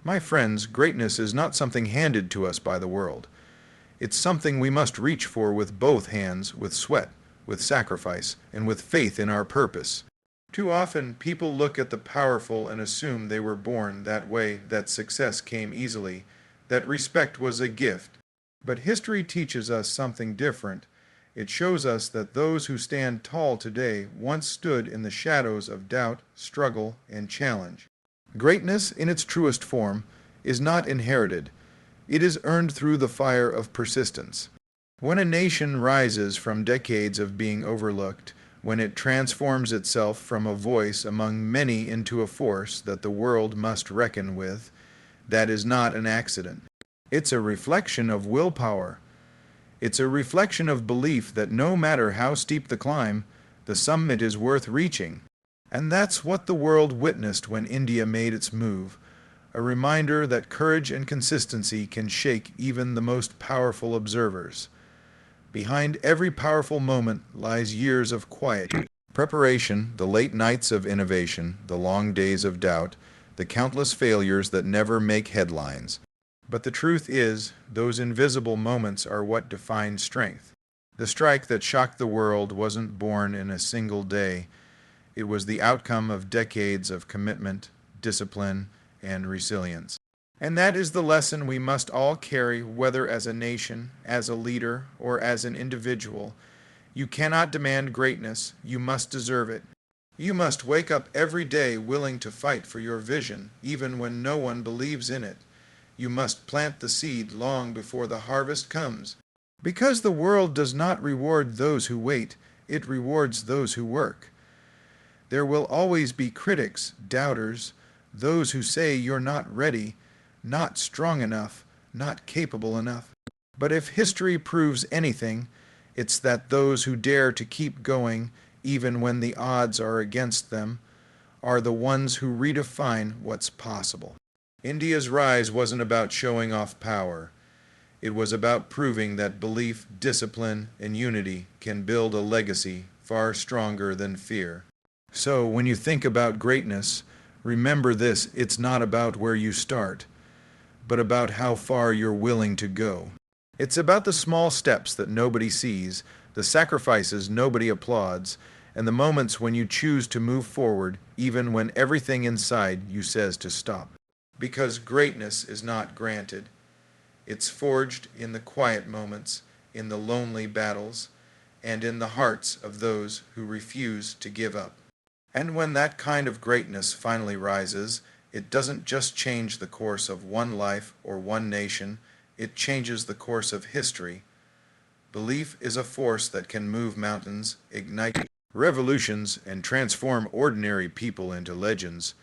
My friends, greatness is not something handed to us by the world. It's something we must reach for with both hands, with sweat, with sacrifice, and with faith in our purpose. Too often, people look at the powerful and assume they were born that way, that success came easily, that respect was a gift. But history teaches us something different. It shows us that those who stand tall today once stood in the shadows of doubt, struggle, and challenge. Greatness, in its truest form, is not inherited. It is earned through the fire of persistence. When a nation rises from decades of being overlooked, when it transforms itself from a voice among many into a force that the world must reckon with, that is not an accident. It's a reflection of willpower. It's a reflection of belief that no matter how steep the climb, the summit is worth reaching. And that's what the world witnessed when India made its move, a reminder that courage and consistency can shake even the most powerful observers. Behind every powerful moment lies years of quiet preparation, the late nights of innovation, the long days of doubt, the countless failures that never make headlines. But the truth is, those invisible moments are what define strength. The strike that shocked the world wasn't born in a single day. It was the outcome of decades of commitment, discipline, and resilience. And that is the lesson we must all carry, whether as a nation, as a leader, or as an individual. You cannot demand greatness, you must deserve it. You must wake up every day willing to fight for your vision, even when no one believes in it. You must plant the seed long before the harvest comes. Because the world does not reward those who wait, it rewards those who work. There will always be critics, doubters, those who say you're not ready, not strong enough, not capable enough. But if history proves anything, it's that those who dare to keep going, even when the odds are against them, are the ones who redefine what's possible. India's rise wasn't about showing off power. It was about proving that belief, discipline, and unity can build a legacy far stronger than fear. So, when you think about greatness, remember this: it's not about where you start, but about how far you're willing to go. It's about the small steps that nobody sees, the sacrifices nobody applauds, and the moments when you choose to move forward, even when everything inside you says to stop. Because greatness is not granted. It's forged in the quiet moments, in the lonely battles, and in the hearts of those who refuse to give up. And when that kind of greatness finally rises, it doesn't just change the course of one life or one nation, it changes the course of history. Belief is a force that can move mountains, ignite revolutions, and transform ordinary people into legends.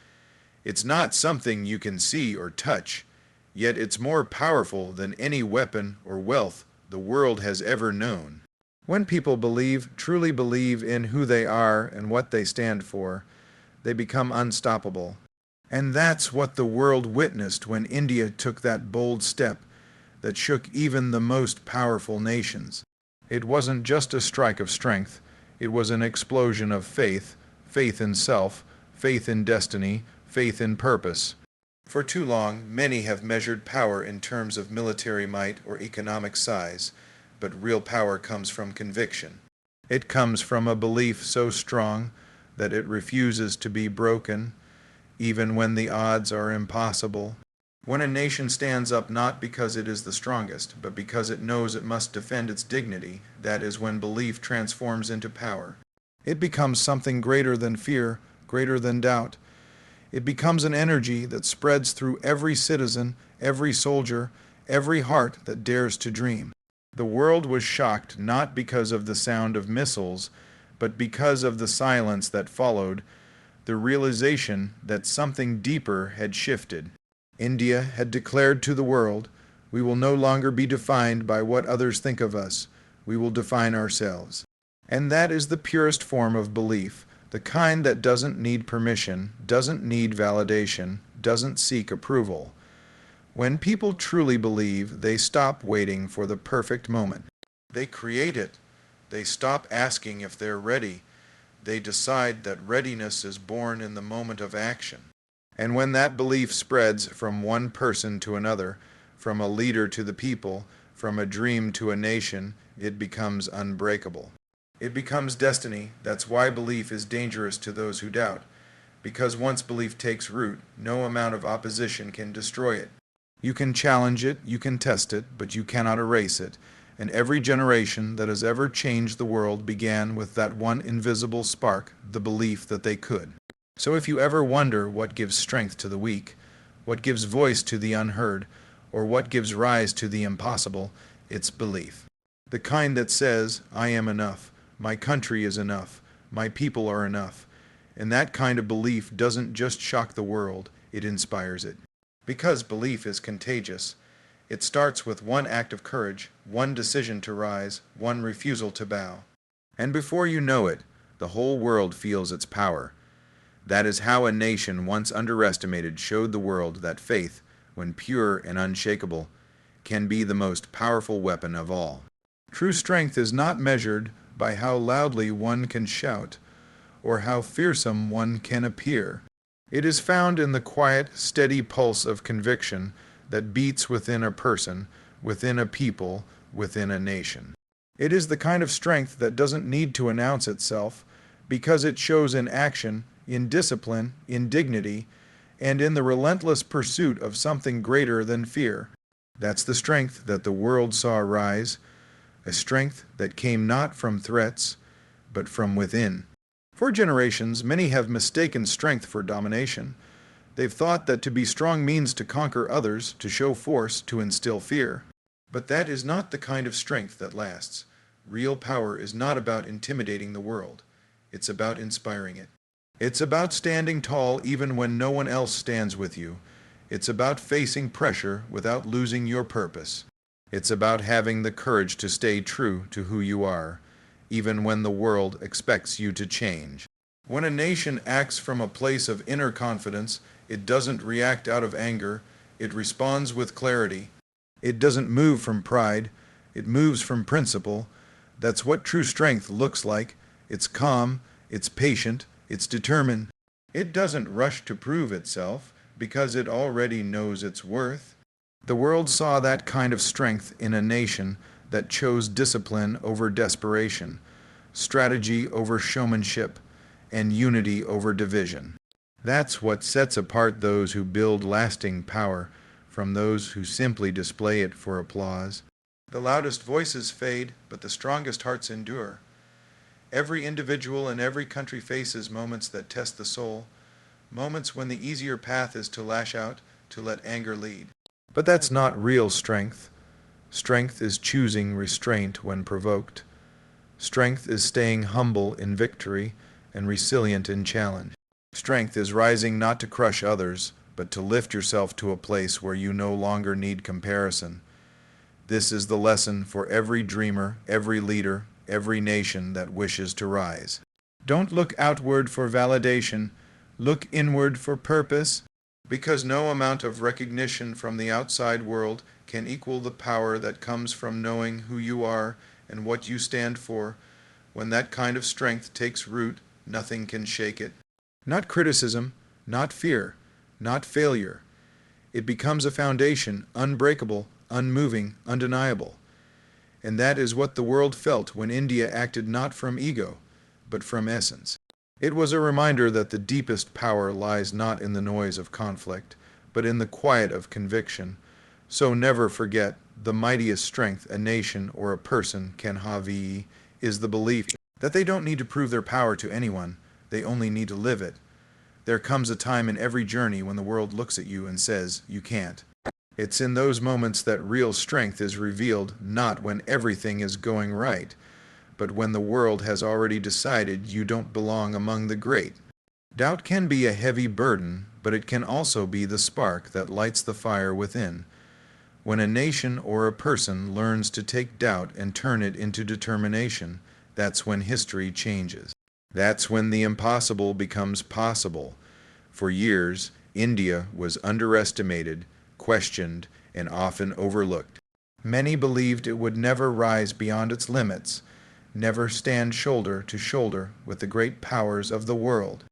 It's not something you can see or touch, yet it's more powerful than any weapon or wealth the world has ever known. When people believe, truly believe in who they are and what they stand for, they become unstoppable. And that's what the world witnessed when India took that bold step that shook even the most powerful nations. It wasn't just a strike of strength, it was an explosion of faith, faith in self, faith in destiny, faith in purpose. For too long, many have measured power in terms of military might or economic size, but real power comes from conviction. It comes from a belief so strong that it refuses to be broken, even when the odds are impossible. When a nation stands up not because it is the strongest, but because it knows it must defend its dignity, that is when belief transforms into power. It becomes something greater than fear, greater than doubt. It becomes an energy that spreads through every citizen, every soldier, every heart that dares to dream. The world was shocked not because of the sound of missiles, but because of the silence that followed, the realization that something deeper had shifted. India had declared to the world, "We will no longer be defined by what others think of us. We will define ourselves." And that is the purest form of belief, the kind that doesn't need permission, doesn't need validation, doesn't seek approval. When people truly believe, they stop waiting for the perfect moment. They create it. They stop asking if they're ready. They decide that readiness is born in the moment of action. And when that belief spreads from one person to another, from a leader to the people, from a dream to a nation, it becomes unbreakable. It becomes destiny. That's why belief is dangerous to those who doubt. Because once belief takes root, no amount of opposition can destroy it. You can challenge it, you can test it, but you cannot erase it. And every generation that has ever changed the world began with that one invisible spark, the belief that they could. So if you ever wonder what gives strength to the weak, what gives voice to the unheard, or what gives rise to the impossible, it's belief. The kind that says, I am enough, my country is enough, my people are enough. And that kind of belief doesn't just shock the world, it inspires it. Because belief is contagious, it starts with one act of courage, one decision to rise, one refusal to bow. And before you know it, the whole world feels its power. That is how a nation once underestimated showed the world that faith, when pure and unshakable, can be the most powerful weapon of all. True strength is not measured by how loudly one can shout, or how fearsome one can appear. It is found in the quiet, steady pulse of conviction that beats within a person, within a people, within a nation. It is the kind of strength that doesn't need to announce itself, because it shows in action, in discipline, in dignity, and in the relentless pursuit of something greater than fear. That's the strength that the world saw rise, a strength that came not from threats, but from within. For generations, many have mistaken strength for domination. They've thought that to be strong means to conquer others, to show force, to instill fear. But that is not the kind of strength that lasts. Real power is not about intimidating the world. It's about inspiring it. It's about standing tall even when no one else stands with you. It's about facing pressure without losing your purpose. It's about having the courage to stay true to who you are, even when the world expects you to change. When a nation acts from a place of inner confidence, it doesn't react out of anger, it responds with clarity. It doesn't move from pride, it moves from principle. That's what true strength looks like. It's calm, it's patient, it's determined. It doesn't rush to prove itself because it already knows its worth. The world saw that kind of strength in a nation that chose discipline over desperation, strategy over showmanship, and unity over division. That's what sets apart those who build lasting power from those who simply display it for applause. The loudest voices fade, but the strongest hearts endure. Every individual and every country faces moments that test the soul, moments when the easier path is to lash out, to let anger lead. But that's not real strength. Strength is choosing restraint when provoked. Strength is staying humble in victory and resilient in challenge. Strength is rising not to crush others, but to lift yourself to a place where you no longer need comparison. This is the lesson for every dreamer, every leader, every nation that wishes to rise. Don't look outward for validation, look inward for purpose, because no amount of recognition from the outside world can equal the power that comes from knowing who you are and what you stand for. When that kind of strength takes root, nothing can shake it. Not criticism, not fear, not failure. It becomes a foundation, unbreakable, unmoving, undeniable. And that is what the world felt when India acted not from ego, but from essence. It was a reminder that the deepest power lies not in the noise of conflict, but in the quiet of conviction. So never forget, the mightiest strength a nation or a person can have is the belief that they don't need to prove their power to anyone, they only need to live it. There comes a time in every journey when the world looks at you and says, you can't. It's in those moments that real strength is revealed, not when everything is going right, but when the world has already decided you don't belong among the great. Doubt can be a heavy burden, but it can also be the spark that lights the fire within. When a nation or a person learns to take doubt and turn it into determination, that's when history changes. That's when the impossible becomes possible. For years, India was underestimated, questioned, and often overlooked. Many believed it would never rise beyond its limits, never stand shoulder to shoulder with the great powers of the world.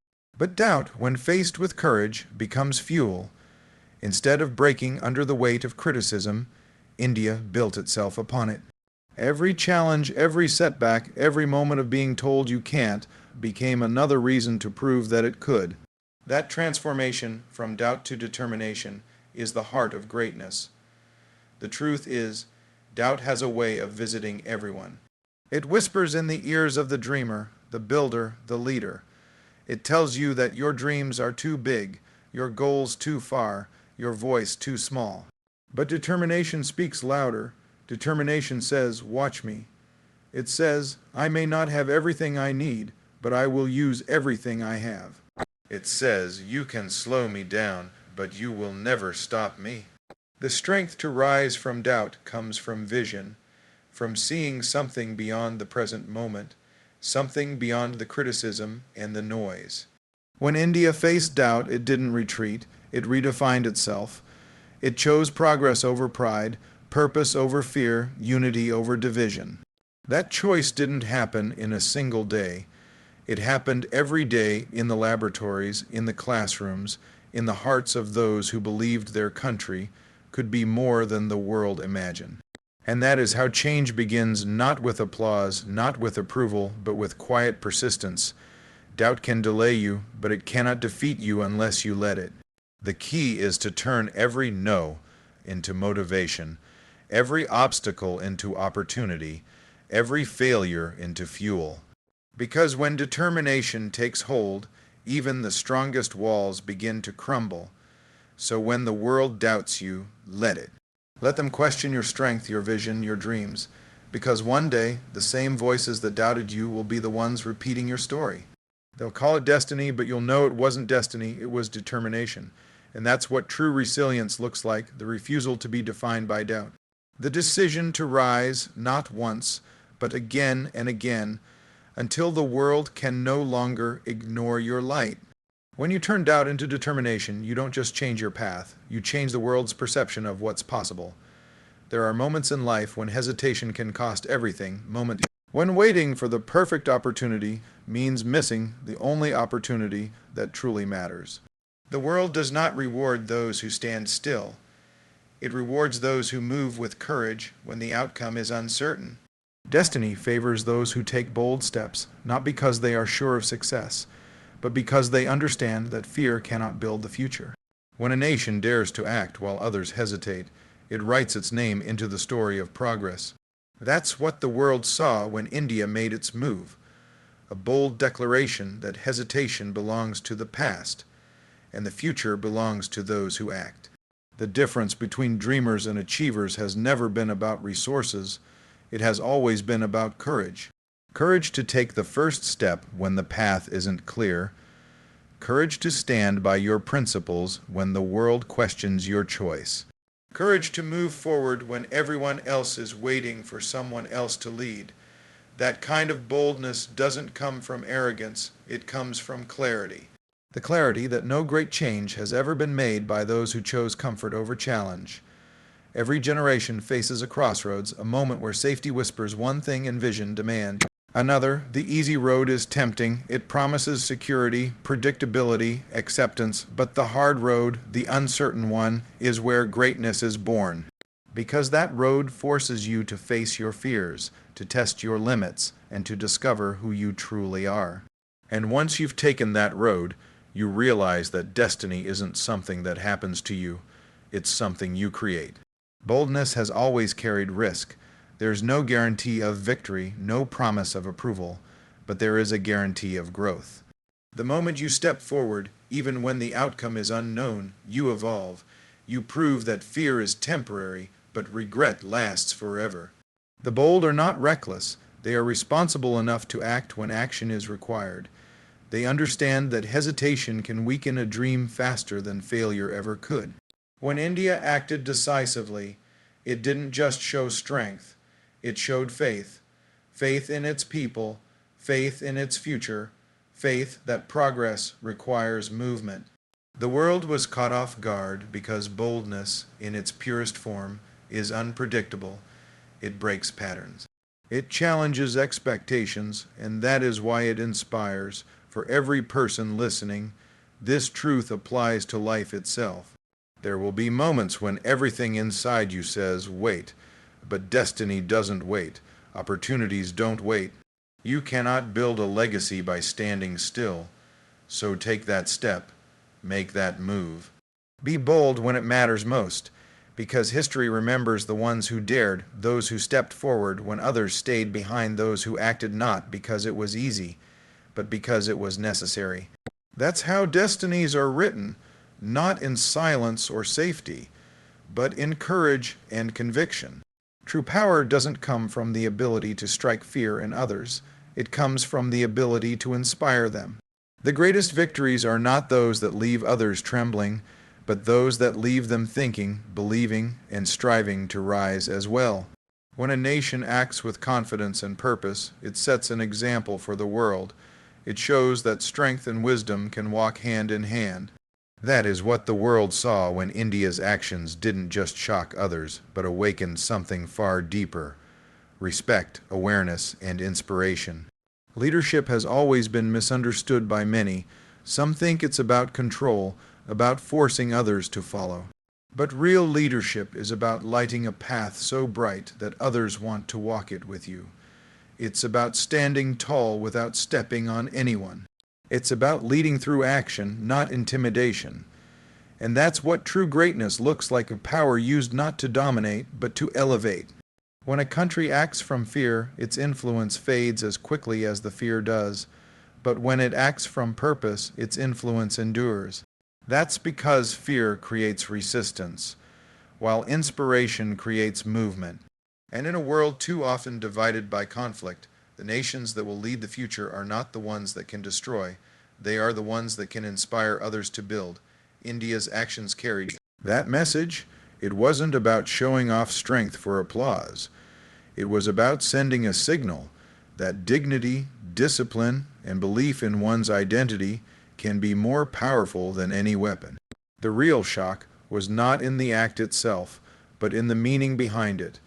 But doubt, when faced with courage, becomes fuel. Instead of breaking under the weight of criticism, India built itself upon it. Every challenge, every setback, every moment of being told you can't became another reason to prove that it could. That transformation from doubt to determination is the heart of greatness. The truth is, doubt has a way of visiting everyone. It whispers in the ears of the dreamer, the builder, the leader. It tells you that your dreams are too big, your goals too far, your voice too small. But determination speaks louder. Determination says, "Watch me." It says, "I may not have everything I need, but I will use everything I have." It says, "You can slow me down, but you will never stop me." The strength to rise from doubt comes from vision, from seeing something beyond the present moment, something beyond the criticism and the noise. When India faced doubt, it didn't retreat. It redefined itself. It chose progress over pride, purpose over fear, unity over division. That choice didn't happen in a single day. It happened every day in the laboratories, in the classrooms, in the hearts of those who believed their country could be more than the world imagined. And that is how change begins, not with applause, not with approval, but with quiet persistence. Doubt can delay you, but it cannot defeat you unless you let it. The key is to turn every no into motivation, every obstacle into opportunity, every failure into fuel. Because when determination takes hold, even the strongest walls begin to crumble. So when the world doubts you, let it. Let them question your strength, your vision, your dreams. Because one day, the same voices that doubted you will be the ones repeating your story. They'll call it destiny, but you'll know it wasn't destiny, it was determination. And that's what true resilience looks like, the refusal to be defined by doubt. The decision to rise, not once, but again and again, until the world can no longer ignore your light. When you turn doubt into determination, you don't just change your path, you change the world's perception of what's possible. There are moments in life when hesitation can cost everything, moments when waiting for the perfect opportunity means missing the only opportunity that truly matters. The world does not reward those who stand still. It rewards those who move with courage when the outcome is uncertain. Destiny favors those who take bold steps, not because they are sure of success, but because they understand that fear cannot build the future. When a nation dares to act while others hesitate, it writes its name into the story of progress. That's what the world saw when India made its move, a bold declaration that hesitation belongs to the past, and the future belongs to those who act. The difference between dreamers and achievers has never been about resources, it has always been about courage. Courage to take the first step when the path isn't clear. Courage to stand by your principles when the world questions your choice. Courage to move forward when everyone else is waiting for someone else to lead. That kind of boldness doesn't come from arrogance, it comes from clarity. The clarity that no great change has ever been made by those who chose comfort over challenge. Every generation faces a crossroads, a moment where safety whispers one thing and vision demand another. The easy road is tempting. It promises security, predictability, acceptance, but the hard road, the uncertain one, is where greatness is born. Because that road forces you to face your fears, to test your limits, and to discover who you truly are. And once you've taken that road, you realize that destiny isn't something that happens to you, it's something you create. Boldness has always carried risk. There's no guarantee of victory, no promise of approval, but there is a guarantee of growth. The moment you step forward, even when the outcome is unknown, you evolve. You prove that fear is temporary, but regret lasts forever. The bold are not reckless. They are responsible enough to act when action is required. They understand that hesitation can weaken a dream faster than failure ever could. When India acted decisively, it didn't just show strength, it showed faith. Faith in its people, faith in its future, faith that progress requires movement. The world was caught off guard because boldness, in its purest form, is unpredictable. It breaks patterns. It challenges expectations, and that is why it inspires. For every person listening, this truth applies to life itself. There will be moments when everything inside you says, wait, but destiny doesn't wait. Opportunities don't wait. You cannot build a legacy by standing still. So take that step. Make that move. Be bold when it matters most, because history remembers the ones who dared, those who stepped forward when others stayed behind, those who acted not because it was easy, but because it was necessary. That's how destinies are written, not in silence or safety, but in courage and conviction. True power doesn't come from the ability to strike fear in others. It comes from the ability to inspire them. The greatest victories are not those that leave others trembling, but those that leave them thinking, believing, and striving to rise as well. When a nation acts with confidence and purpose, it sets an example for the world. It shows that strength and wisdom can walk hand in hand. That is what the world saw when India's actions didn't just shock others, but awakened something far deeper: respect, awareness, and inspiration. Leadership has always been misunderstood by many. Some think it's about control, about forcing others to follow. But real leadership is about lighting a path so bright that others want to walk it with you. It's about standing tall without stepping on anyone. It's about leading through action, not intimidation. And that's what true greatness looks like: a power used not to dominate, but to elevate. When a country acts from fear, its influence fades as quickly as the fear does. But when it acts from purpose, its influence endures. That's because fear creates resistance, while inspiration creates movement. And in a world too often divided by conflict, the nations that will lead the future are not the ones that can destroy. They are the ones that can inspire others to build. India's actions carried that message. It wasn't about showing off strength for applause. It was about sending a signal that dignity, discipline, and belief in one's identity can be more powerful than any weapon. The real shock was not in the act itself, but in the meaning behind it.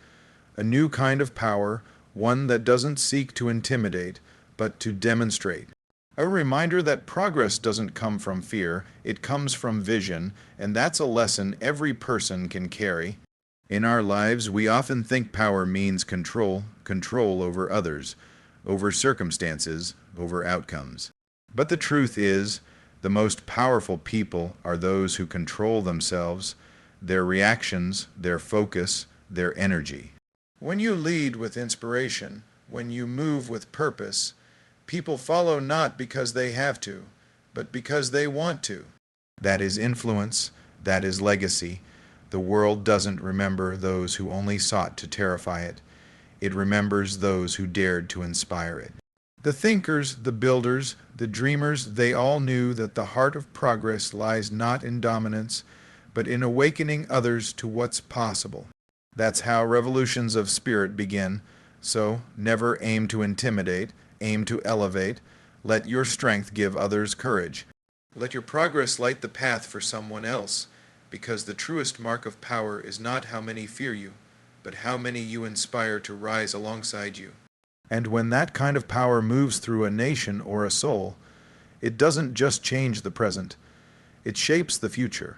A new kind of power, one that doesn't seek to intimidate, but to demonstrate. A reminder that progress doesn't come from fear, it comes from vision, and that's a lesson every person can carry. In our lives, we often think power means control over others, over circumstances, over outcomes. But the truth is, the most powerful people are those who control themselves, their reactions, their focus, their energy. When you lead with inspiration, when you move with purpose, people follow not because they have to, but because they want to. That is influence, that is legacy. The world doesn't remember those who only sought to terrify it. It remembers those who dared to inspire it. The thinkers, the builders, the dreamers, they all knew that the heart of progress lies not in dominance, but in awakening others to what's possible. That's how revolutions of spirit begin. So, never aim to intimidate, aim to elevate. Let your strength give others courage. Let your progress light the path for someone else, because the truest mark of power is not how many fear you, but how many you inspire to rise alongside you. And when that kind of power moves through a nation or a soul, it doesn't just change the present, it shapes the future.